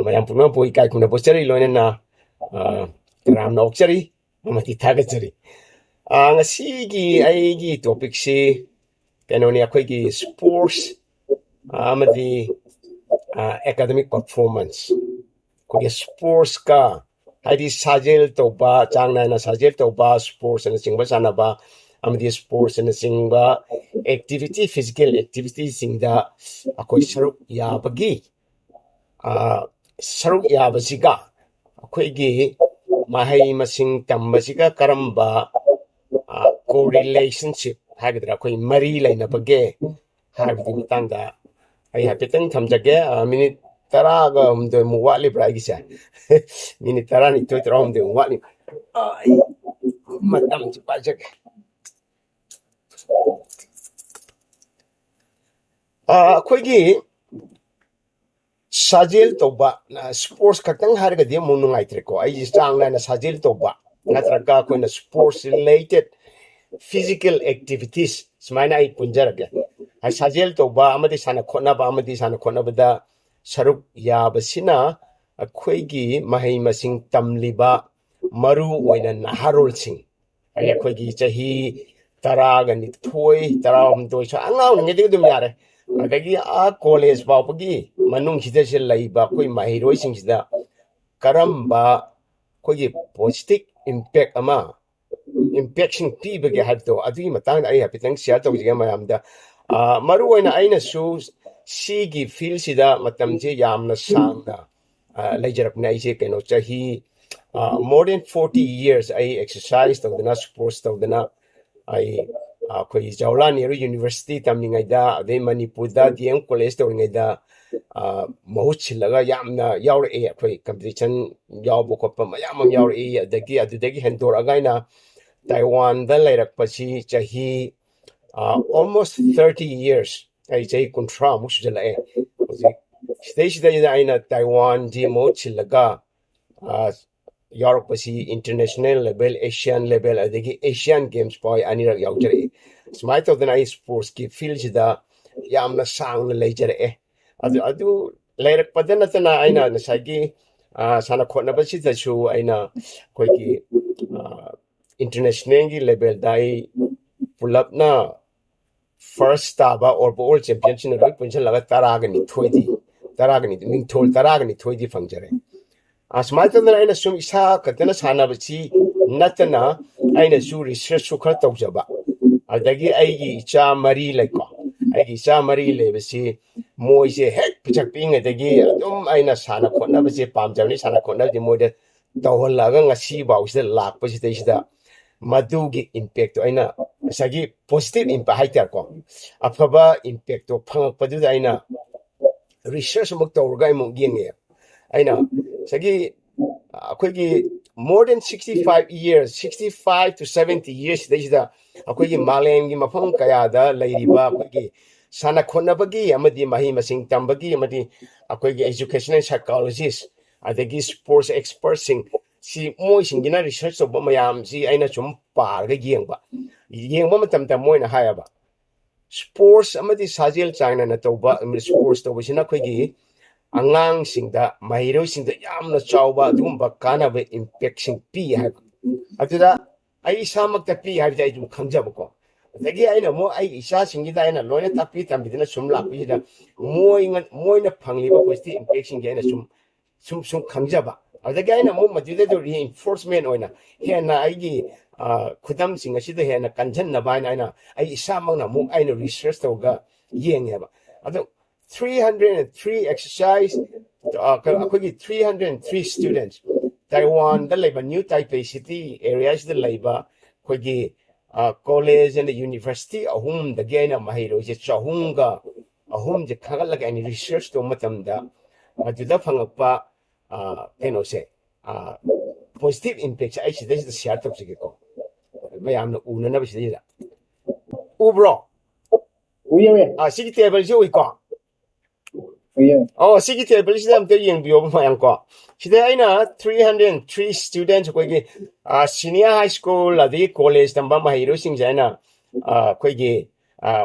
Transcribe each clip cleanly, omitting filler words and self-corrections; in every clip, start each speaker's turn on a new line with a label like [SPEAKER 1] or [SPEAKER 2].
[SPEAKER 1] mayam puna poi kai kuna pochari loine na ram na okchari amati thagachari ngasi gi ai gi topic si kanoni akhoi gi sports amadi academic performance ko sports ka haidi saajel touba Chaang naaina saajel touba sports na chingba sanaba amadi sports na chingba activity physical activity singda akhoi saruk yabagi saruk yabasiga akhoi gi maheimasing tambasiga karamba correlationship hagadra akhoi mari lainabage habidi matangda ai hapetang thamjage minute taraga umde muwali bragisa minute tarani to tram de muwali ai matam chipajak akhoi saajel touba sports katang harga de munu ngaitre ko ai Chaang naaina saajel touba natraga koina sports related physical activities smaina ai punjaraga ai saajel touba amadi saannakhotna ba amadi saannakhotna bada saruk yabasina akhoi gi maheimasing tamliba maru oina naharol sing ai akhoi gi chahi taraga ni thoi taram doi cha angau ngi dum yare adagi college bawpagi manung sida se laiba koi maheiroi singda karamba koi positive impact ama impaction pibage habto adui matang ai hapitang share tawjiga mayamda maru oina aina su sigi feel sida matamje yamna sangna laijarakna ise keno chahi more than 40 years I exercise tawdana sports tawdana ai koi Jawla Nehru University tamningaida ade Manipurda DM college tawringaida mahut chilaga yamna yaure koi competition yawbo koppa mayam yaure adagi hendor againa Taiwan da lairakpasi chahi almost 30 years ai chahi contra musjala stage da aina Taiwan di mahut chilaga Europe pasi international level Asian level adagi Asian games poi anirak yaujare smai to the sports ki field da yamna sang leijare adu lairak padana tana aina nasagi saannakhotna basi da chu aina koi ki international level dai pull-up na first taba or all championship na roi punchal laga taragani ningthol taragani thoidi fangjare asmai tana aina sum isa katana sanabasi natana aina su research su khar tawjaba adagi aigi icha mari laiko aigi icha mari lebasi moise hek pichak ping adagi adum aina saannakhotna basi pamjabni saannakhotna di moide tawholaga ngasi bawsida lakpasi teisida madugi impact to aina sagi positive impact haitar ko afaba impact to phangpadu aina research muk tawrga imuk yenge aina sagi akhoi more than 65 years 65 to 70 years deida akhoi malem gi mafam kaya da leiriba akhoi saannakhotna bagi amadi maheimasing tambagi amadi akhoi educational psychologist adagi sports experts sing si moi singina research of mayam si aina chum par ga yengba matamta moina hayaba sports amadi saajel Chaang naaina toba sports to bisina akhoi angang singda mahiroi singda yamna chawba dumba kanaba impact sing pi ha atuda ai samakta pi ha dai dum khangjaba ko dagi aina mo ai isa singida aina loina tapi tambidina sumla pi da moina phangliba posti impact sing aina sum khangjaba adagi aina mo majuda do reinforcement oina hena aigi khudam sing asida hena kanjan na baina aina ai isa mangna mo aina research toga yengeba ado 303 exercise akhoi 303 students Taiwan da laiba New Taipei city areas da laiba akhoi college and university ahum da gaina maheiro je chahunga ahum je khagalaga ani research to matamda majuda phangakpa keno se positive impact ai sida share to sige ko mayamna unana ba sida ubro uye sigi table je oi ko sigi table sida amte yengbiyo mayang ko sida aina 303 students koi senior high school adi college tamba maheiro sing jaina koi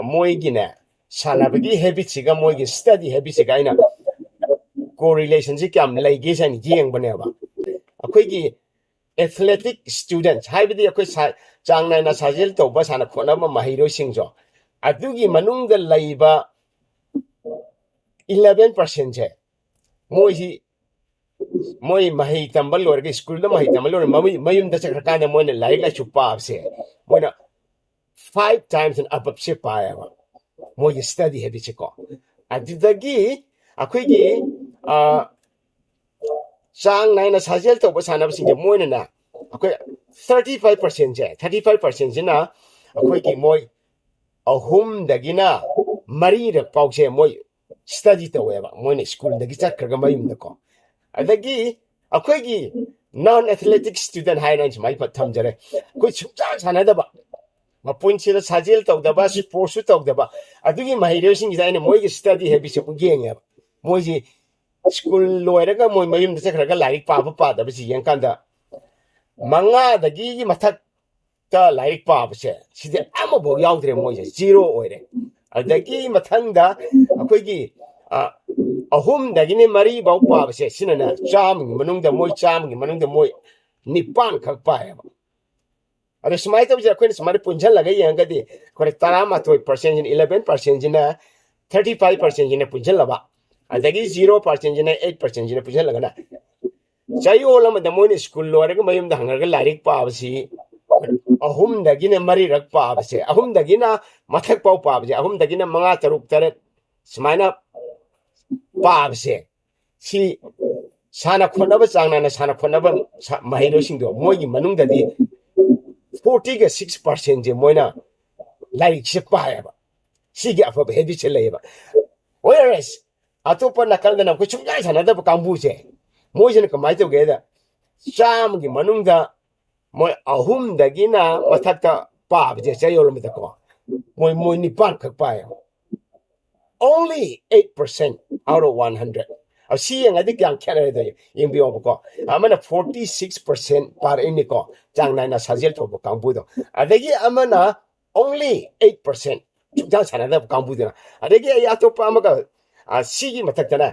[SPEAKER 1] moi gi na sanabagi habit siga moi gi study habit siga aina correlation ji kyam leige san yeng bane ba akhoi gi athletic students haibidi akhoi chang nai na sajel to ba sana khona ma mahiroi sing jo adugi manung da leiba 11% je moi mahei tambal lor ge school da mahei tambal lor mayum da chakra kana moi ne lai la chupa se moi na 5 times an up se pa ya moi study hebi che ko adidagi akhoi gi Chaang nai na sajel to ba sana sing je moi na akhoi 35% je 35% jina akhoi gi moi ahum dagina mari ra pau se moi study to weba moi ne school dagi chakra mayum da ko adagi akhoi gi non athletic student high range mai pa thamjare koi chungcha sana da ba mapun chi da sajel to da ba sports to da ba adugi mahireu sing ja ne moi gi study hebi se bu geng ya moi ji school loiraga moi mayum da chakra ga laik pa da ba si yang kan da manga dagi gi mathak ta laik pa ba se side ama bo yaudre moi je zero oire adagi mathang da akhoi gi ahum dagine mari bau pa ba se sinana cham gi manung da moi cham gi manung da moi nipan khak pa ya ba ada smai to je akhoi smai punjal lagai yang ga di kore tarama to percent 11% jina 35% jina punjal la ba adagi 0% jina 8% jina punjal laga na chayo lama da moi school lo ra ga mayum da hangar ga larik pa ba si ahum dagine mari rak pa ba se ahum dagina mathak pau pa ba se ahum dagina manga taruk taret smaina pa ba se si sana khona ba chang na sana khona ba mahiro sing do moi gi manung da di 40 ga 6% je moina like se pa ya ba si gi afa ba hebi che le ba whereas atopa nakal da na ko chungai sana da ba kambu je moi je ka mai to ge da cham gi manung da moi ahum dagina mathakta pa je chayol mi da ko moi ni pan khak pa ya only 8% out of 100 si yang adi kyang khere da yim bi ob ko amana 46% par ini ko chang nai na sajel to kang bu do adagi amana only 8% chang sana da kang bu da adagi ya to pa amaga sigi mathakta na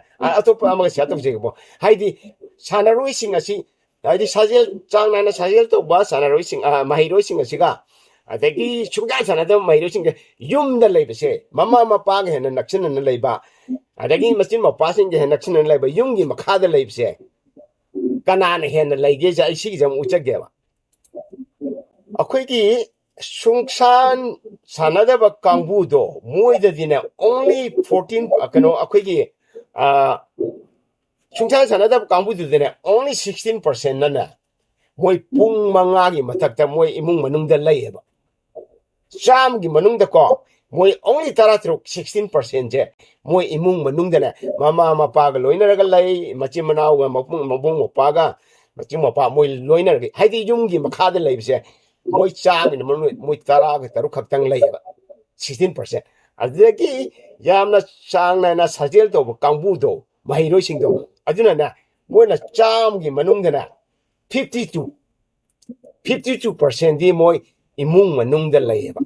[SPEAKER 1] to pa amaga sia to je ko haidi sana roi sing asi haidi sajel chang nai na sajel to ba sana roi sing mahiroi sing asiga adagi chungja sana da mahiroi sing yum da lei bese mama mapa ge na naksin na lei ba adagi masin mapa sing ge naksin na lei ba yum gi makha da lei bese kana na hen lei ge ja isi jam ucha ge ba akhoi gi sungsan sana da ba kangbu do moi da dina only 14 kano akhoi gi sungsan sana da kangbu do dina only 16% na moi pung manga gi mathak ta moi imung manung da lei ba cham gi manung da ko moi only taratruk 16% je moi imung manung da na mama mapa ga loina ga lei machi manau ga mapung mabung mapa ga machi mapa moi loina ga haidi yung gi makha da lei se moi cham ni moi tara ga taru khak tang lei ba 16% adagi yamna chang na sajel to kangbu do mahiroi sing do aduna na moi na cham gi manung da na 52% di moi imung manung da lei ba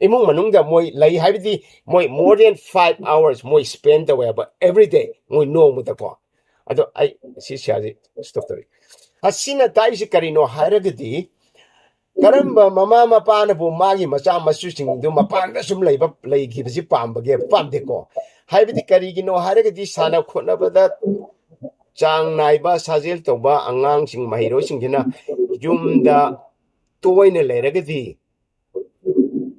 [SPEAKER 1] imung manung da moi lei haibidi moi more than 5 hours moi spend the way but every day moi no mu da ko ado ai si shaji stop tari hasina dai si karino hairagadi karamba mama mapa na bu magi macha masu sing du mapan da sum lei ba lei gi bi pam ba ge pam de ko haibidi kari gi no hairagadi sana khona ba da chang nai ba sajel to ba angang sing mahiro sing gina yum da toine le ragadi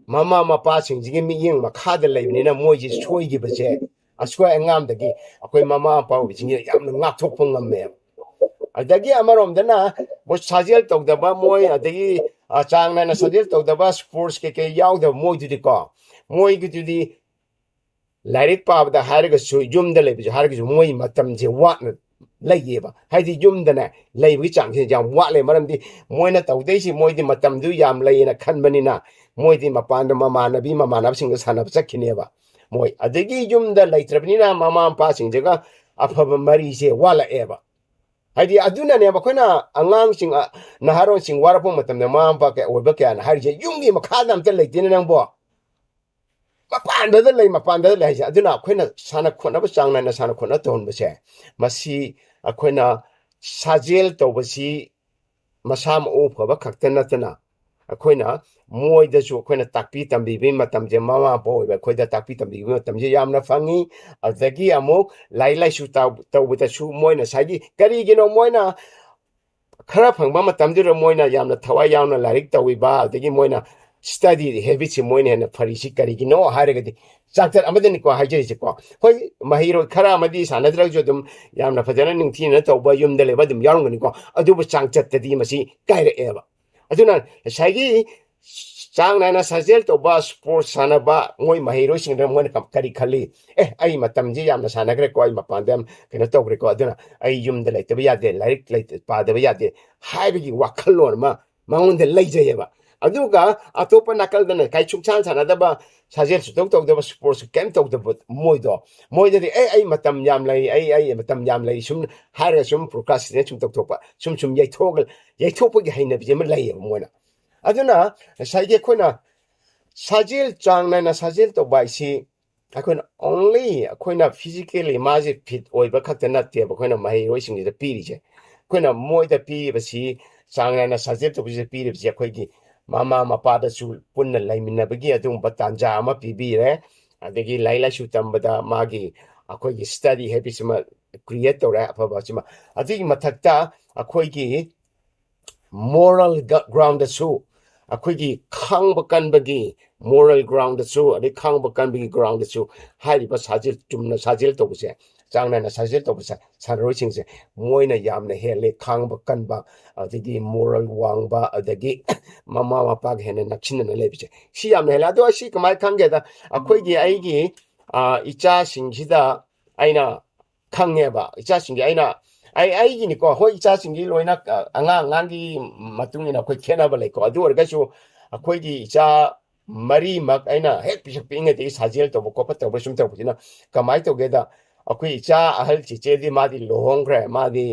[SPEAKER 1] mama mapa sing jigi mi yeng makha da leibni na moi ji choi gi baje aswa angam dagi akoi mama mapa bi jing yam na ngak thok phang ngam me adagi amarom da na bo sajel tok da ba moi adagi chang na sajel tok da ba sports ke yaw da moi du di ko moi gi du di lairik pa da har ga su yum da lebi har ga moi matam je wa na lei ba haidi yum da na lei bi chang je jam wa le maram di moi na tau dei si moi di matam du yam lei na khan bani na moi di mapan da mama nabi mama nab sing sana chakhine ba moi adagi yum da lei trabni na mama pa sing je ga afaba mari je wala e ba haidi aduna ne ba khoina angang sing naharon sing warapong matam na mama pa ke oba ke na har je yum gi makha dam te lei tin nang bo ꯃꯄꯥꯟꯗ ꯂꯩ ꯃꯄꯥꯟꯗ ꯂꯩ ꯍꯥꯏꯁꯦ ꯑꯗꯨꯅ ꯑꯩꯈꯣꯏꯅ ꯁꯥꯟꯅ ꯈꯣꯠꯅꯕ ꯆꯥꯡ ꯅꯥꯏꯅ ꯁꯥꯟꯅ ꯈꯣꯠꯅ ꯇꯧꯍꯟꯕꯁꯦ ꯃꯁꯤ ꯑꯩꯈꯣꯏꯅ ꯁꯥꯖꯦꯜ ꯇꯧꯕꯁꯤ ꯃꯁꯥ ꯃꯎ ꯐꯕ ꯈꯛꯇ ꯅꯠꯇꯅ ꯑꯩꯈꯣꯏꯅ ꯃꯣꯏꯗꯁꯨ ꯑꯩꯈꯣꯏꯅ ꯇꯥꯛꯄꯤ ꯇꯝꯕꯤꯕꯒꯤ ꯃꯇꯝꯁꯦ ꯃꯃꯥ ꯃꯄꯥ ꯑꯣꯏꯕ ꯑꯩꯈꯣꯏꯗ ꯇꯥꯛꯄꯤ ꯇꯝꯕꯤꯕꯒꯤ ꯃꯇꯝꯁꯦ ꯌꯥꯝꯅ ꯐꯪꯉꯤ ꯑꯗꯨꯗꯒꯤ ꯑꯃꯨꯛ ꯂꯥꯏꯔꯤꯛ ꯂꯥꯏꯁꯨ ꯇꯧꯕꯗꯁꯨ ꯃꯣꯏꯅ ꯉꯁꯥꯏꯒꯤ ꯀꯔꯤꯒꯤꯅꯣ ꯃꯣꯏꯅ ꯈꯔ ꯐꯪꯕ ꯃꯇꯝꯗꯨꯗ ꯃꯣꯏꯅ ꯌꯥꯝꯅ ꯊꯋꯥꯏ ꯌꯥꯎꯅ ꯂꯥꯏꯔꯤꯛ ꯇꯧꯏꯕ ꯑꯗꯒꯤ ꯃꯣꯏꯅ ꯁ꯭ꯇꯗꯤ ꯍꯦꯕꯤꯠꯁꯤ ꯃꯣꯏꯅ ꯍꯦꯟꯅ ꯐꯔꯤꯁꯤ ꯀꯔꯤꯒꯤꯅꯣ ꯍꯥꯏꯔꯒꯗꯤ ꯆꯥꯡꯆꯠ ꯑꯃꯗꯅꯤꯀꯣ ꯍꯥꯏꯖꯔꯤꯁꯦꯀꯣ ꯍꯣꯏ ꯃꯍꯩꯔꯣꯏ ꯈꯔ ꯑꯃꯗꯤ ꯁꯥꯟꯅꯗ꯭ꯔꯒꯁꯨ ꯑꯗꯨꯝ ꯌꯥꯝꯅ ꯐꯖꯅ ꯅꯤꯡꯊꯤꯅ ꯇꯧꯕ ꯌꯨꯝꯗ ꯂꯩꯕ ꯑꯗꯨꯝ ꯌꯥꯎꯔꯝꯒꯅꯤꯀꯣ ꯑꯗꯨꯕꯨ ꯆꯥꯡꯆꯠꯇꯗꯤ ꯃꯁꯤ ꯀꯥꯏꯔꯛꯑꯦꯕ ꯑꯗꯨꯅ ꯉꯁꯥꯏꯒꯤ ꯆꯥꯡ ꯅꯥꯏꯅ ꯁꯥꯖꯦꯜ ꯇꯧꯕ ꯁ꯭ꯄꯣꯔꯠꯁ ꯁꯥꯟꯅꯕ ꯃꯣꯏ ꯃꯍꯩꯔꯣꯏꯁꯤꯡꯗ ꯃꯣꯏꯅ ꯀꯔꯤ ꯈꯜꯂꯤ ꯑꯩ ꯃꯇꯝꯁꯤ ꯌꯥꯝꯅ ꯁꯥꯟꯅꯈ꯭ꯔꯦꯀꯣ ꯑꯩ ꯃꯄꯥꯟꯗ ꯌꯥꯝ ꯀꯩꯅꯣ ꯇꯧꯈ꯭ꯔꯦꯀꯣ ꯑꯗꯨꯅ ꯑꯩ ꯌꯨꯝꯗ ꯂꯩꯇꯕ ꯌꯥꯗꯦ ꯂꯥꯏꯔꯤꯛ ꯄꯥꯗꯕ ꯌꯥꯗꯦ ꯍꯥꯏꯕꯒꯤ ꯋꯥꯈꯜꯂꯣꯟ ꯑꯃ ꯃꯉꯣꯟꯗ ꯂꯩꯖꯩꯑꯕ ꯑꯗꯨꯒ ꯑꯇꯣꯞꯄ ꯅꯥꯀꯜꯗꯅ ꯀꯥꯏ ꯁꯨꯡꯁꯥꯟ ꯁꯥꯟꯅꯗꯕ ꯁꯥꯖꯦꯜ ꯁꯨꯇꯧ ꯇꯧꯗꯕ ꯁ꯭ꯄꯣꯔꯠꯁ ꯀꯩꯝ ꯇꯧꯗꯕ ꯃꯣꯏꯗꯗꯤ ꯑꯩ ꯃꯇꯝ ꯌꯥꯝ ꯂꯩ ꯑꯩ ꯃꯇꯝ ꯌꯥꯝ ꯂꯩ ꯁꯨꯝ ꯍꯥꯏꯔꯒ ꯁꯨꯝ ꯄ꯭ꯔꯣꯀ꯭ꯔꯥꯁꯇꯤꯅꯦꯠ ꯁꯨꯝ ꯇꯧꯊꯣꯛꯄ ꯁꯨꯝ ꯌꯩꯊꯣꯛꯄꯒꯤ ꯍꯩꯅꯕꯤꯁꯦ ꯑꯃ ꯂꯩꯌꯦꯕ ꯃꯣꯏꯅ ꯑꯗꯨꯅ ꯉꯁꯥꯏꯒꯤ ꯑꯩꯈꯣꯏꯅ ꯁꯥꯖꯦꯜ ꯆꯥꯡ ꯅꯥꯏꯅ ꯁꯥꯖꯦꯜ ꯇꯧꯕ ꯍꯥꯏꯁꯤ ꯑꯩꯈꯣꯏꯅ ꯑꯣꯡꯂꯤ ꯑꯩꯈꯣꯏꯅ ꯐꯤꯖꯤꯀꯦꯜꯂꯤ ꯃꯥꯁꯦ ꯐꯤꯠ ꯑꯣꯏꯕ ꯈꯛꯇ ꯅꯠꯇꯦꯕ ꯑꯩꯈꯣꯏꯅ ꯃꯍꯩꯔꯣꯏꯁꯤꯡꯁꯤꯗ ꯄꯤꯔꯤꯁꯦ ꯑꯩꯈꯣꯏꯅ ꯃꯣꯏꯗ ꯄꯤꯔꯤꯕꯁꯤ ꯆꯥꯡ ꯅꯥꯏꯅ ꯁꯥꯖꯦꯜ ꯇꯧꯕꯁꯤꯗ ꯄꯤꯔꯤꯕꯁꯤ ꯑꯩꯈꯣꯏꯒꯤ ꯃꯃꯥ ꯃꯄꯥꯗꯁꯨ ꯄꯨꯟꯅ ꯂꯩꯃꯤꯟꯅꯕꯒꯤ ꯑꯗꯨꯒꯨꯝꯕ ꯇꯥꯟꯖꯥ ꯑꯃ ꯄꯤꯕꯤꯔꯦ ꯑꯗꯒꯤ ꯂꯥꯏꯔꯤꯛ ꯂꯥꯏꯁꯨ ꯇꯝꯕꯗ ꯃꯥꯒꯤ ꯑꯩꯈꯣꯏꯒꯤ ꯁ꯭ꯇꯗꯤ ꯍꯦꯕꯤꯠꯁ ꯑꯃ ꯀ꯭ꯔꯤꯌꯦꯠ ꯇꯧꯔꯦ ꯑꯐꯕ ꯑꯁꯤꯃ ꯑꯗꯨꯒꯤ ꯃꯊꯛꯇ ꯑꯩꯈꯣꯏꯒꯤ ꯃꯣꯔꯦꯜ ꯒ꯭ꯔꯥꯎꯟꯗꯁꯨ ꯑꯩꯈꯣꯏꯒꯤ ꯈꯥꯡꯕ ꯀꯟꯕꯒꯤ ꯃꯣꯔꯦꯜ ꯒ꯭ꯔꯥꯎꯟꯗꯁꯨ ꯑꯗꯩ ꯈꯥꯡꯕ ꯀꯟꯕꯒꯤ ꯒ꯭ꯔꯥꯎꯟꯗꯁꯨ ꯍꯥꯏꯔꯤꯕ ꯁꯥꯖꯦꯜ ꯆꯨꯝꯅ ꯁꯥꯖꯦꯜ ꯇꯧꯕꯁꯦ ꯆꯥꯡ ꯅꯥꯏꯅ ꯁꯥꯖꯦꯜ ꯇꯧꯕꯁꯦ ꯁꯥꯟꯅꯔꯣꯏꯁꯤꯡꯁꯦ ꯃꯣꯏꯅ ꯌꯥꯝꯅ ꯍꯦꯜꯂꯦ ꯈꯥꯡꯕ ꯀꯟꯕ ꯑꯗꯒꯤ ꯃꯣꯔꯦꯜ ꯋꯥꯡꯕ ꯑꯗꯒꯤ ꯃꯃꯥ ꯃꯄꯥꯒ ꯍꯦꯟꯅ ꯅꯛꯁꯤꯟꯅꯅ ꯂꯩꯕꯁꯦ ꯁꯤ ꯌꯥꯝꯅ ꯍꯦꯜꯂꯦ ꯑꯗꯣ ꯑꯩ ꯀꯃꯥꯏꯅ ꯈꯪꯒꯦꯗ ꯑꯩꯒꯤ ꯏꯆꯥꯁꯤꯡꯁꯤꯗ ꯑꯩꯅ ꯈꯪꯉꯦꯕ ꯏꯆꯥꯁꯤꯡꯒꯤ ꯑꯩꯒꯤꯅꯤꯀꯣ ꯍꯣꯏ ꯏꯆꯥꯁꯤꯡꯒꯤ ꯂꯣꯏꯅ ꯑꯉꯥꯡꯒꯤ ꯃꯇꯨꯡ ꯏꯟꯅ ꯑꯩꯈꯣꯏ ꯈꯦꯠꯅꯕ ꯂꯩꯀꯣ ꯑꯗꯨ ꯑꯣꯏꯔꯒꯁꯨ ꯑꯩꯈꯣꯏꯒꯤ ꯏꯆꯥ ꯃꯔꯤꯃꯛ ꯑꯩꯅ ꯍꯦꯛ ꯄꯤꯛꯏꯉꯩꯗꯒꯤ ꯁꯥꯖꯦꯜ ꯇꯧꯕ ꯈꯣꯠꯄ ꯇꯧꯕ ꯁꯨꯝ ꯇꯧꯕꯁꯤꯅ ꯀꯃꯥꯏꯅ ꯇꯧꯒꯦꯗ ꯑꯩꯈꯣꯏ ꯏꯆꯥ ꯑꯍꯜ ꯆꯤꯆꯦꯗꯤ ꯃꯥꯗꯤ ꯂꯨꯍꯣꯡꯈ꯭ꯔꯦ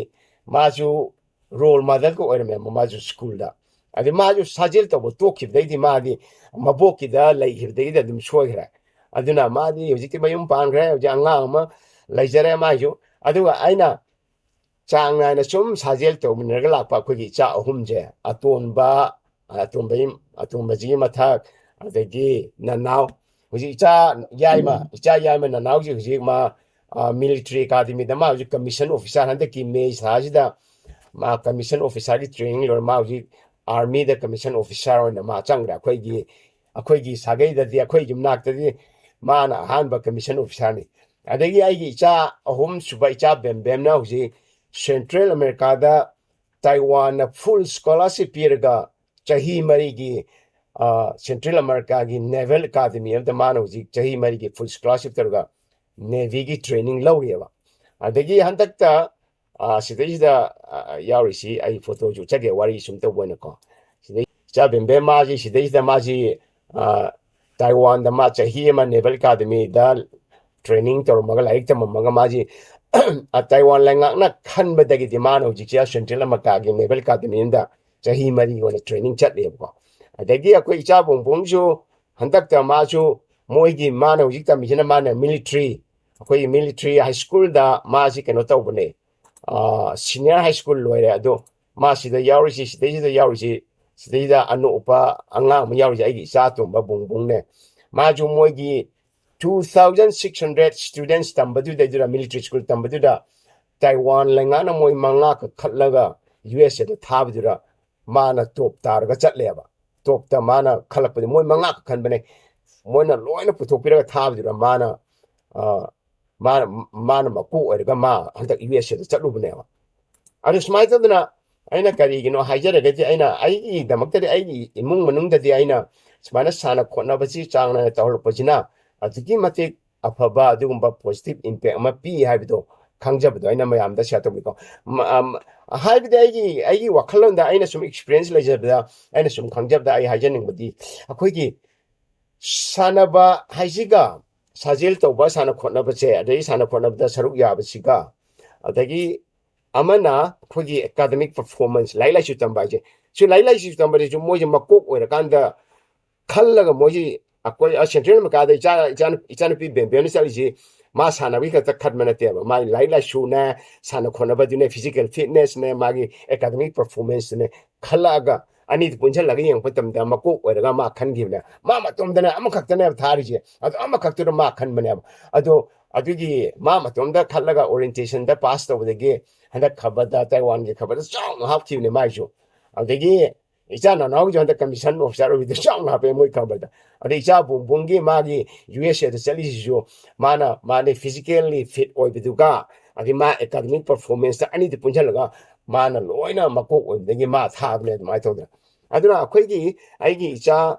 [SPEAKER 1] ꯃꯥꯁꯨ ꯔꯣꯜ ꯃꯣꯗꯦꯜꯒ ꯑꯣꯏꯔꯝꯃꯦꯕ ꯃꯥꯁꯨ ꯁ꯭ꯀꯨꯜꯗ ꯑꯗꯩ ꯃꯥꯁꯨ ꯁꯥꯖꯦꯜ ꯇꯧꯕ ꯇꯣꯛꯈꯤꯕꯗꯩꯗꯤ ꯃꯥꯗꯤ ꯃꯕꯣꯛꯀꯤꯗ ꯂꯩꯈꯤꯕꯗꯒꯤꯗꯤ ꯑꯗꯨꯝ ꯁꯣꯏꯈ꯭ꯔꯦ ꯑꯗꯨꯅ ꯃꯥꯗꯤ ꯍꯧꯖꯤꯛꯇꯤ ꯃꯌꯨꯝ ꯄꯥꯟꯈ꯭ꯔꯦ ꯍꯧꯖꯤꯛ ꯑꯉꯥꯡ ꯑꯃ ꯂꯩꯖꯔꯦ ꯃꯥꯏꯁꯨ ꯑꯗꯨꯒ ꯑꯩꯅ ꯆꯥꯡ ꯅꯥꯏꯅ ꯁꯨꯝ ꯁꯥꯖꯦꯜ ꯇꯧꯃꯤꯟꯅꯔꯒ ꯂꯥꯛꯄ ꯑꯩꯈꯣꯏꯒꯤ ꯏꯆꯥ ꯑꯍꯨꯝꯁꯦ ꯑꯇꯣꯝꯕꯁꯤꯒꯤ ꯃꯊꯛ ꯑꯗꯒꯤ ꯅꯅꯥꯎ ꯍꯧꯖꯤꯛ ꯏꯆꯥ ꯌꯥꯏꯃ ꯅꯅꯥꯎꯁꯤ ꯍꯧꯖꯤꯛ ꯃꯥ ꯃꯤꯂꯤꯇ꯭ꯔꯤ ꯑꯦꯀꯥꯗꯃꯤꯗ ꯃꯥ ꯍꯧꯖꯤꯛ ꯀꯃꯤꯁꯟ ꯑꯣꯐꯤꯁꯥꯔ ꯍꯟꯗꯛꯀꯤ ꯃꯦ ꯊꯥꯁꯤꯗ ꯃꯥ ꯀꯃꯤꯁꯟ ꯑꯣꯐꯤꯁꯥꯔꯒꯤ ꯇ꯭ꯔꯦꯅꯤꯡ ꯂꯣꯏꯔ ꯃꯥ ꯍꯧꯖꯤꯛ ꯑꯥꯔꯃꯤꯗ ꯀꯃꯤꯁꯟ ꯑꯣꯐꯤꯁꯥꯔ ꯑꯣꯏꯅ ꯃꯥ ꯆꯪꯈ꯭ꯔꯦ ꯑꯩꯈꯣꯏꯒꯤ ꯁꯥꯒꯩꯗꯗꯤ ꯑꯩꯈꯣꯏ ꯌꯨꯝꯅꯥꯛꯇꯗꯤ ꯃꯥꯅ ꯑꯍꯥꯟꯕ ꯀꯃꯤꯁꯟ ꯑꯣꯐꯤꯁꯥꯔꯅꯤ ꯑꯗꯒꯤ ꯑꯩꯒꯤ ꯏꯆꯥ ꯑꯍꯨꯝ ꯁꯨꯕ ꯏꯆꯥ ꯕꯦꯝꯕꯦꯝꯅ ꯍꯧꯖꯤꯛ ꯁꯦꯟꯇ꯭ꯔꯦꯜ ꯑꯃꯦꯔꯤꯀꯥꯗ ꯇꯥꯏꯋꯥꯟꯅ ꯐꯨꯜ ꯁ꯭ꯀꯣꯂꯔꯁꯤꯞ ꯄꯤꯔꯒ ꯆꯍꯤ ꯃꯔꯤꯒꯤ ꯁꯦꯟꯇ꯭ꯔꯦꯜ ꯑꯃꯦꯔꯤꯀꯥꯒꯤ ꯅꯦꯚꯦꯜ ꯑꯦꯀꯥꯗꯃꯤ ꯑꯃꯗ ꯃꯥꯅ ꯍꯧꯖꯤꯛ ꯆꯍꯤ ꯃꯔꯤꯒꯤ ꯐꯨꯜ ꯁ꯭ꯀꯣꯂꯔꯁꯤꯞ ꯇꯧꯔꯒ ꯅꯦꯚꯤꯒꯤ ꯇ꯭ꯔꯦꯅꯤꯡ ꯂꯧꯔꯤꯑꯕ ꯑꯗꯒꯤ ꯍꯟꯗꯛꯇ ꯁꯤꯗꯩꯁꯤꯗ ꯌꯥꯎꯔꯤꯁꯤ ꯑꯩ ꯐꯣꯇꯣꯁꯨ ꯎꯠꯆꯒꯦ ꯋꯥꯔꯤ ꯁꯨꯝ ꯇꯧꯕ ꯑꯣꯏꯅꯀꯣ ꯁꯤꯗꯩ ꯏꯆꯥ ꯕꯦꯝꯕꯦꯝ ꯃꯥꯁꯤ ꯁꯤꯗꯩꯁꯤꯗ ꯃꯥꯁꯤ ꯇꯥꯏꯋꯥꯟꯗ ꯃꯥ ꯆꯍꯤ ꯑꯃ ꯅꯦꯚꯦꯜ ꯑꯦꯀꯥꯗꯃꯤꯗ ꯇ꯭ꯔꯦꯅꯤꯡ ꯇꯧꯔꯝꯃꯒ ꯂꯥꯏꯔꯤꯛ ꯇꯝꯃꯝꯃꯒ ꯃꯥꯁꯤ ꯇꯥꯏꯋꯥꯟ ꯂꯩꯉꯥꯛꯅ ꯈꯟꯕꯗꯒꯤꯗꯤ ꯃꯥꯅ ꯍꯧꯖꯤꯛꯁꯦ ꯁꯦꯟꯇ꯭ꯔꯦꯜ ꯑꯃꯦꯔꯤꯀꯥꯒꯤ ꯅꯦꯚꯦꯜ ꯑꯦꯀꯥꯗꯃꯤꯗ ꯆꯍꯤ ꯃꯔꯤ ꯑꯣꯏꯅ ꯇ꯭ꯔꯦꯅꯤꯡ ꯆꯠꯂꯦꯕꯀꯣ ꯑꯗꯒꯤ ꯑꯩꯈꯣꯏ ꯏꯆꯥ ꯕꯣꯡꯕꯣꯡꯁꯨ ꯍꯟꯗꯛꯇ ꯃꯥꯁꯨ ꯃꯥꯅ ꯍꯧꯖꯤꯛ ꯇꯝꯃꯤꯁꯤꯅ ꯃꯥꯅ ꯑꯩꯈꯣꯏꯒꯤ ꯃꯤꯂꯤꯇ꯭ꯔꯤ ꯍꯥꯏ ꯁ꯭ꯀꯨꯜꯗ ꯃꯥꯁꯤ ꯀꯩꯅꯣ ꯇꯧꯕꯅꯦ ꯁꯤꯅꯤꯌꯔ ꯍꯥꯏ ꯁ꯭ꯀꯨꯜ ꯂꯣꯏꯔꯦ ꯑꯗꯣ ꯃꯥ ꯁꯤꯗ ꯌꯥꯎꯔꯤꯁꯤ ꯁꯤꯗꯩꯁꯤꯗ ꯑꯅꯧꯕ ꯑꯉꯥꯡ ꯑꯃ ꯌꯥꯎꯔꯤꯁꯤ ꯑꯩꯒꯤ ꯏꯆꯥ ꯑꯇꯣꯝꯕ ꯕꯣꯡꯕꯣꯡꯅꯦ ꯃꯥꯁꯨ ꯃꯣꯏꯒꯤ 2,600 ꯁ꯭ꯇꯨꯗꯦꯟꯠꯁ ꯇꯝꯕꯗꯨꯗꯩꯗꯨꯗ ꯃꯤꯂꯤꯇ꯭ꯔꯤ ꯁ꯭ꯀꯨꯜ ꯇꯝꯕꯗꯨꯗ ꯇꯥꯏꯋꯥꯟ ꯂꯩꯉꯥꯛꯅ ꯃꯣꯏ 5 ꯀꯛꯈꯠꯂꯒ USA ꯊꯥꯕꯗꯨꯗ ꯃꯥꯅ ꯇꯣꯞ ꯇꯥꯔꯒ ꯆꯠꯂꯦꯕ ꯇꯣꯞꯇ ꯃꯥꯅ ꯈꯜꯂꯛꯄꯗ ꯃꯣꯏ 5 ꯈꯟꯕꯅꯦ ꯃꯣꯏꯅ ꯂꯣꯏꯅ ꯄꯨꯊꯣꯛꯄꯤꯔꯒ ꯊꯥꯕꯗꯨꯗ ꯃꯥꯅ ꯃꯀꯣꯛ ꯑꯣꯏꯔꯒ ꯃꯥ ꯍꯟꯗꯛ USA ꯆꯠꯂꯨꯕꯅꯦꯕ ꯑꯗꯨ ꯁꯨꯃꯥꯏꯅ ꯇꯧꯗꯅ ꯑꯩꯅ ꯀꯔꯤꯒꯤꯅꯣ ꯍꯥꯏꯖꯔꯒꯗꯤ ꯑꯩꯒꯤꯗꯃꯛꯇꯗꯤ ꯑꯩꯒꯤ ꯏꯃꯨꯡ ꯃꯅꯨꯡꯗꯗꯤ ꯑꯩꯅ ꯁꯨꯃꯥꯏꯅ ꯁꯥꯟꯅ ꯈꯣꯠꯅꯕꯁꯤ ꯆꯥꯡ ꯅꯥꯏꯅ ꯇꯧꯍꯜꯂꯛꯄꯁꯤꯅ ꯑꯗꯨꯛꯀꯤ ꯃꯇꯤꯛ ꯑꯐꯕ ꯑꯗꯨꯒꯨꯝꯕ ꯄꯣꯖꯤꯇꯤቭ ꯏꯝꯄꯦꯛ ꯑꯃ ꯄꯤ ꯍꯥꯏꯕꯗꯣ ꯈꯪꯖꯕꯗꯣ ꯑꯩꯅ ꯃꯌꯥꯝꯗ ꯁꯤꯌꯔ ꯇꯧꯕꯤꯀꯣ ꯍꯥꯏꯕꯗꯤ ꯑꯩꯒꯤ ꯋꯥꯈꯜꯂꯣꯟꯗ ꯑꯩꯅ ꯁꯨꯝ ꯑꯦꯛꯁꯄꯤꯔꯤꯌꯦꯟꯁ ꯂꯩꯖꯕꯗ ꯑꯩꯅ ꯁꯨꯝ ꯈꯪꯖꯕꯗ ꯑꯩ ꯍꯥꯏꯖꯅꯤꯡꯕꯗꯤ ꯑꯩꯈꯣꯏꯒꯤ ꯁꯥꯟꯅꯕ ꯍꯥꯏꯁꯤꯒ ꯁꯥꯖꯦꯜ ꯇꯧꯕ ꯁꯥꯟꯅ ꯈꯣꯠꯅꯕꯁꯦ ꯑꯗꯒꯤ ꯁꯥꯟꯅ ꯈꯣꯠꯅꯕꯗ ꯁꯔꯨꯛ ꯌꯥꯕꯁꯤꯒ ꯑꯗꯒꯤ ꯑꯃꯅ ꯑꯩꯈꯣꯏꯒꯤ ꯑꯦꯀꯥꯗꯃꯤꯛ ꯄꯔꯐꯣꯔꯃꯦꯟꯁ ꯂꯥꯏꯔꯤꯛ ꯂꯥꯏꯁꯨ ꯇꯝꯕ ꯍꯥꯏꯁꯦ ꯂꯥꯏꯔꯤꯛ ꯂꯥꯏꯁꯨ ꯇꯝꯕꯗꯁꯨ ꯃꯣꯏꯁꯦ ꯃꯀꯣꯛ ꯑꯣꯏꯔꯀꯥꯟꯗ ꯈꯜꯂꯒ ꯃꯣꯏꯁꯤ ꯑꯩꯈꯣꯏ ꯁꯦꯟꯇ꯭ꯔꯦꯜ ꯃꯀꯥꯗ ꯏꯆꯥꯅꯨꯄꯤ ꯕꯦꯝꯕꯦꯝꯅ ꯆꯠꯂꯤꯁꯤ ꯃꯥ ꯁꯥꯟꯅꯕꯒꯤ ꯈꯛꯇ ꯈꯟꯕ ꯅꯠꯇꯦꯕ ꯃꯥꯒꯤ ꯂꯥꯏꯔꯤꯛ ꯂꯥꯏꯁꯨꯅꯦ ꯁꯥꯟꯅ ꯈꯣꯠꯅꯕꯗꯨꯅꯦ ꯐꯤꯖꯤꯀꯦꯜ ꯐꯤꯠꯅꯦꯁꯅꯦ ꯃꯥꯒꯤ ꯑꯦꯀꯥꯗꯃꯤꯛ ꯄꯔꯐꯣꯔꯃꯦꯟꯁꯇꯨꯅꯦ ꯈꯜꯂꯛꯑꯒ ꯑꯅꯤꯗꯨ ꯄꯨꯟꯁꯤꯜꯂꯒ ꯌꯦꯡꯉꯛꯄ ꯃꯇꯝꯗ ꯃꯀꯣꯛ ꯑꯣꯏꯔꯒ ꯃꯥ ꯈꯟꯈꯤꯕꯅꯦ ꯃꯥ ꯃꯇꯣꯝꯗꯅ ꯑꯃꯈꯛꯇꯅꯦꯕ ꯊꯥꯔꯤꯁꯦ ꯑꯗꯣ ꯑꯃꯈꯛꯇꯨꯗ ꯃꯥ ꯈꯟꯕꯅꯦꯕ ꯑꯗꯣ ꯑꯗꯨꯒꯤ ꯃꯥ ꯃꯇꯣꯝꯗ ꯈꯜꯂꯒ ꯑꯣꯔꯤꯌꯦꯟꯇꯦꯁꯟꯗ ꯄꯥꯁ ꯇꯧꯕꯗꯒꯤ ꯍꯟꯗꯛ ꯈꯕꯔꯗ ꯇꯥꯏꯋꯥꯟꯒꯤ ꯈꯕꯔꯗ ꯆꯥꯎꯅ ꯍꯥꯞꯈꯤꯕꯅꯦ ꯃꯥꯏꯁꯨ ꯑꯗꯒꯤ ꯏꯆꯥ ꯅꯅꯥꯎꯒꯤꯁꯨ ꯍꯟꯗꯛ ꯀꯃꯤꯁꯟ ꯑꯣꯐꯤꯁꯥꯔ ꯑꯣꯏꯕꯗ ꯆꯥꯎꯅ ꯍꯥꯞꯄꯦ ꯃꯣꯏ ꯈꯕꯔꯗ ꯑꯗꯩ ꯏꯆꯥ ꯕꯨꯡꯕꯨꯡꯒꯤ ꯃꯥꯒꯤ ꯌꯨ ꯑꯦꯁ ꯑꯦꯗ ꯆꯠꯂꯤꯁꯤꯁꯨ ꯃꯥꯅ ꯐꯤꯖꯤꯀꯦꯜꯂꯤ ꯐꯤꯠ ꯑꯣꯏꯕꯗꯨꯒ ꯑꯗꯩ ꯃꯥ ꯑꯦꯀꯥꯗꯃꯤꯛ ꯄꯔꯐꯣꯔꯃꯦꯟꯁꯇ ꯑꯅꯤꯗꯨ ꯄꯨꯟꯁꯤꯜꯂꯒ ꯃꯥꯅ ꯂꯣꯏꯅ ꯃꯀꯣꯛ ꯑꯣꯏꯕꯗꯒꯤ ꯃꯥ ꯊꯥꯕꯅꯦ ꯑꯗꯨꯃꯥꯏꯅ ꯇꯧꯗꯅ ꯑꯗꯨꯅ ꯑꯩꯒꯤ ꯏꯆꯥ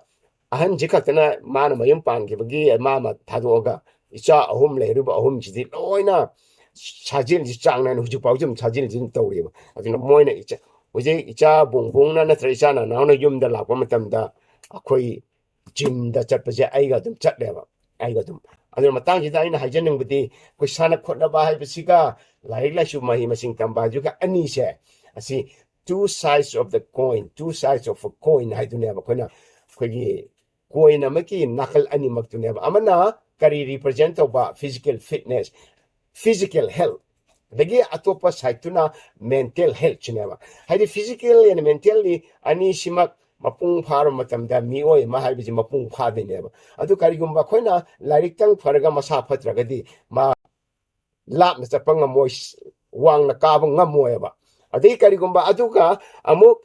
[SPEAKER 1] ꯑꯍꯟꯁꯤ ꯈꯛꯇꯅ ꯃꯥꯅ ꯃꯌꯨꯝ ꯄꯥꯟꯈꯤꯕꯒꯤ ꯃꯥ ꯊꯥꯗꯣꯛꯑꯒ ꯏꯆꯥ ꯑꯍꯨꯝ ꯂꯩꯔꯤꯕ ꯑꯍꯨꯝꯁꯤꯗꯤ ꯂꯣꯏꯅ ꯁꯥꯖꯦꯜꯁꯤ ꯆꯥꯡ ꯅꯥꯏꯅ ꯍꯧꯖꯤꯛꯐꯥꯎꯁꯨ ꯑꯗꯨꯝ ꯁꯥꯖꯦꯜꯁꯤ ꯑꯗꯨꯝ ꯇꯧꯔꯤꯕ ꯑꯗꯨꯅ ꯃꯣꯏꯅ ꯍꯧꯖꯤꯛ ꯏꯆꯥ ꯕꯣꯡꯕꯣꯡꯅ ꯅꯠꯇ꯭ꯔꯒ ꯏꯆꯥ ꯅꯅꯥꯎꯅ ꯌꯨꯝꯗ ꯂꯥꯛꯄ ꯃꯇꯝꯗ ꯑꯩꯈꯣꯏ ꯖꯤꯝꯗ ꯆꯠꯄꯁꯦ ꯑꯩꯒ ꯑꯗꯨꯝ ꯆꯠꯂꯦꯕ ꯑꯩꯒ ꯑꯗꯨꯝ ꯑꯗꯨꯅ ꯃꯇꯥꯡꯁꯤꯗ ꯑꯩꯅ ꯍꯥꯏꯖꯅꯤꯡꯕꯗꯤ ꯑꯩꯈꯣꯏ ꯁꯥꯟꯅ ꯈꯣꯠꯅꯕ ꯍꯥꯏꯕꯁꯤꯒ ꯂꯥꯏꯔꯤꯛ ꯂꯥꯏꯁꯨ ꯃꯍꯩ ꯃꯁꯤꯡ ꯇꯝꯕ ꯍꯥꯏꯕꯁꯤꯒ ꯑꯅꯤꯁꯦ ꯑꯁꯤ two sides of the coin two sides of a coin 하이두네바 거기나 거기 coin 아마기 나칼 아니막두네바 아마나 까리 represent 오바 physical fitness physical health 되게 아토파 사이트나 mental health네바 하이디 physically and mentally 아니 시막 마뿡 파로 마탐다 미오이 마하이비지 마뿡 파데네바 아두 까리군바 거기나 라릭땅 파르가 마사 파트라가디 마 ꯂꯥꯞꯅ ꯆꯠꯄ ꯉꯝꯃꯣꯏ ꯋꯥꯡꯅ ꯀꯥꯕ ꯉꯝꯃꯣꯏꯕ ꯑꯗꯩ ꯀꯔꯤꯒꯨꯝꯕ ꯑꯗꯨꯒ ꯑꯃꯨꯛ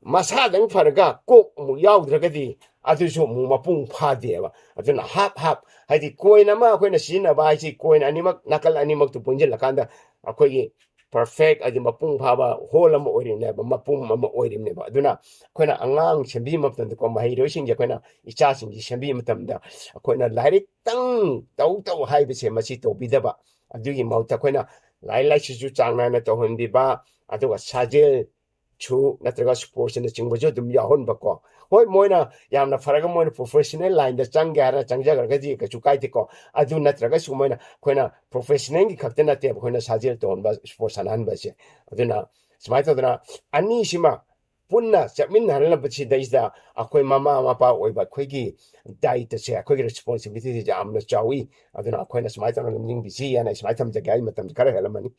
[SPEAKER 1] ꯃꯁꯥꯗꯪ ꯐꯔꯒ ꯀꯣꯛ ꯑꯃꯨꯛ ꯌꯥꯎꯗ꯭ꯔꯒꯗꯤ ꯑꯗꯨꯁꯨ ꯑꯃꯨꯛ ꯃꯄꯨꯡ ꯐꯥꯗꯦꯕ ꯑꯗꯨꯅ ꯍꯥꯞ ꯍꯥꯏꯗꯤ ꯀꯣꯏꯟ ꯑꯃ ꯑꯩꯈꯣꯏꯅ ꯁꯤꯖꯤꯟꯅꯕ ꯍꯥꯏꯁꯤ ꯀꯣꯏꯟ ꯑꯅꯤꯃꯛ ꯅꯥꯀꯜ ꯑꯅꯤꯃꯛꯇꯨ ꯄꯨꯟꯁꯤꯜꯂꯀꯥꯟꯗ ꯑꯩꯈꯣꯏꯒꯤ ꯄꯔꯐꯦꯛ ꯍꯥꯏꯗꯤ ꯃꯄꯨꯡ ꯐꯥꯕ ꯍꯣꯜ ꯑꯃ ꯑꯣꯏꯔꯤꯕꯅꯦꯕ ꯃꯄꯨꯝ ꯑꯃ ꯑꯣꯏꯔꯤꯕꯅꯦꯕ ꯑꯗꯨꯅ ꯑꯩꯈꯣꯏꯅ ꯑꯉꯥꯡ ꯁꯦꯝꯕꯤꯕ ꯃꯇꯝꯗꯀꯣ ꯃꯍꯩꯔꯣꯏꯁꯤꯡꯁꯦ ꯑꯩꯈꯣꯏꯅ ꯏꯆꯥꯁꯤꯡꯁꯤ ꯁꯦꯝꯕꯤꯕ ꯃꯇꯝꯗ ꯑꯩꯈꯣꯏꯅ ꯂꯥꯏꯔꯤꯛꯇꯪ ꯇꯧ ꯍꯥꯏꯕꯁꯦ ꯃꯁꯤ ꯇꯧꯕꯤꯗꯕ ꯑꯗꯨꯒꯤ ꯃꯍꯨꯠꯇ ꯑꯩꯈꯣꯏꯅ ꯂꯥꯏꯔꯤꯛ ꯂꯥꯏꯁꯨꯁꯨ ꯆꯥꯡ ꯅꯥꯏꯅ ꯇꯧꯍꯟꯕꯤꯕ ꯑꯗꯨꯒ ꯁꯥꯖꯦꯜꯁꯨ ꯅꯠꯇ꯭ꯔꯒ ꯁ꯭ꯄꯣꯔꯠꯁꯅꯆꯤꯡꯕꯁꯨ ꯑꯗꯨꯝ ꯌꯥꯎꯍꯟꯕꯀꯣ ꯍꯣꯏ ꯃꯣꯏꯅ ꯌꯥꯝꯅ ꯐꯔꯒ ꯃꯣꯏꯅ ꯄ꯭ꯔꯣꯐꯦꯁꯅꯦꯜ ꯂꯥꯏꯟꯗ ꯆꯪꯒꯦ ꯍꯥꯏꯔ ꯆꯪꯖꯈ꯭ꯔꯒꯗꯤ ꯀꯩꯁꯨ ꯀꯥꯏꯗꯦꯀꯣ ꯑꯗꯨ ꯅꯠꯇ꯭ꯔꯒꯁꯨ ꯃꯣꯏꯅ ꯑꯩꯈꯣꯏꯅ ꯄ꯭ꯔꯣꯐꯦꯁꯅꯦꯜꯒꯤ ꯈꯛꯇ ꯅꯠꯇꯦꯕ ꯑꯩꯈꯣꯏꯅ ꯁꯥꯖꯦꯜ ꯇꯧꯍꯟꯕ ꯁ꯭ꯄꯣꯔꯠ ꯁꯥꯟꯅꯍꯟꯕꯁꯦ ꯑꯗꯨꯅ ꯁꯨꯃꯥꯏꯅ ꯇꯧꯗꯅ ꯑꯅꯤꯁꯤꯃ ꯄꯨꯟꯅ ꯆꯠꯃꯤꯟꯅꯍꯜꯂꯕꯁꯤꯗꯩꯁꯤꯗ ꯑꯩꯈꯣꯏ ꯃꯃꯥ ꯃꯄꯥ ꯑꯣꯏꯕ ꯑꯩꯈꯣꯏꯒꯤ ꯗꯥꯏꯇꯁꯦ ꯑꯩꯈꯣꯏꯒꯤ ꯔꯦꯁꯄꯣꯟꯁꯤꯕꯤꯂꯤꯇꯤꯁꯦ ꯌꯥꯝꯅ ꯆꯥꯎꯏ ꯑꯗꯨꯅ ꯑꯩꯈꯣꯏꯅ ꯁꯨꯃꯥꯏꯅ ꯇꯧꯅ ꯂꯝꯖꯤꯡꯕꯤꯁꯤ ꯍꯥꯏꯅ ꯁꯨꯃꯥꯏꯅ ꯊꯝꯖꯒꯦ ꯑꯩ ꯃꯇꯝꯁꯦ ꯈꯔ ꯍꯦꯜꯂꯝꯃꯅꯤ